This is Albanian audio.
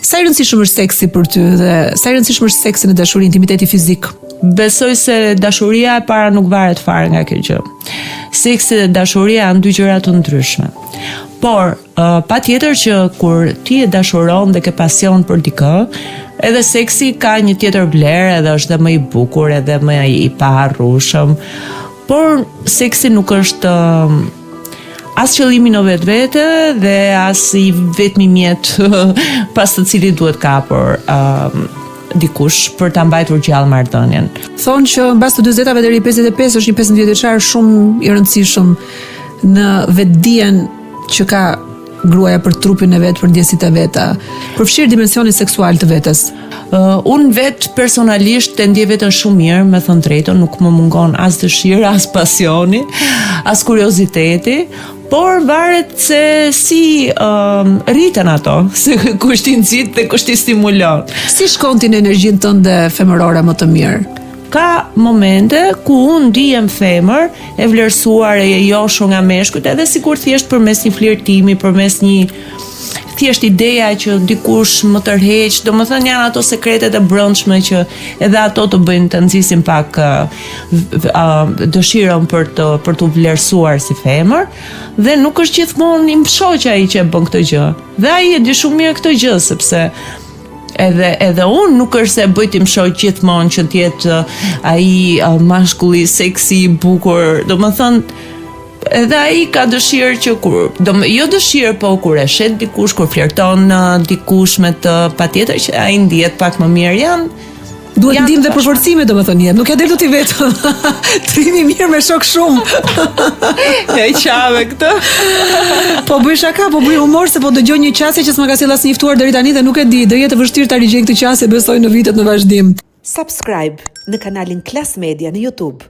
Sa i rëndësishëm është seksi për ty dhe sa i rëndësishëm është seksi në dashuri, intimiteti fizik? Besoj se dashuria e para nuk varet fare nga kjo gjë. Seksi dhe dashuria janë dy gjëra të ndryshme. Por, patjetër që kur ti e dashuron dhe ke pasion për dikë, edhe seksi ka një tjetër vlerë, edhe është dhe më i bukur, edhe më i paharrueshëm. Por seksi nuk është as qëllimi në vetvete dhe as i vetmi mjet pas të cilit duhet kapur dikush për ta mbajtur gjallë marrëdhënien. Thonë që mbas të 40-tave deri 55 është një 15 vjeçar shumë i rëndësishëm në vetdijen që ka gruaja për trupin e vet, për ndjesitë e veta, përfshirë dimensionin seksual të vetes. Unë vetë personalisht të ndjej veten shumë mirë, me thënë drejtën, nuk më mungon as dëshira, as pasioni, as kurioziteti, por varet se si rriten ato, se kush ti nxit dhe kush ti stimulon. Si shkon ti në energjinë tënde femërore më të mirë? Ka momente ku unë ndihem femër e vlerësuar e joshur nga meshkujt, edhe sikur thjesht përmes një flirtimi, përmes një thjesht ideja që dikush më tërheq, domethënë janë ato sekretet e brendshme që edhe ato të bëjnë të nxisin pak dëshirën për të vlerësuar si femër, dhe nuk është gjithmonë im shoqja ai që e bën këtë gjë. Dhe ai e di shumë mirë këtë gjë, sepse edhe unë nuk është se bëj tim shoq gjithmonë që të jetë ai mashkulli seksi i bukur, domethënë edhe ai ka dëshirë që jo dëshirë, po kur e shet dikush, kur flirton dikush me të, patjetër që ai ndihet pak më mirë. Duhet ndihmë dhe përforcime, domethënë jetë. Nuk ja del dot i vetëm. Trimi mirë me shok shumë. E qave këtë. Po bëj shaka, po bëj humor se po dëgjoj një qasje që s'ma ka sjell asnjë ftuar deri tani dhe nuk e di, do jetë vështirë ta rigjej këtë qasje, besoj në vitet në vazhdim. Subscribe në kanalin Klas Media në YouTube.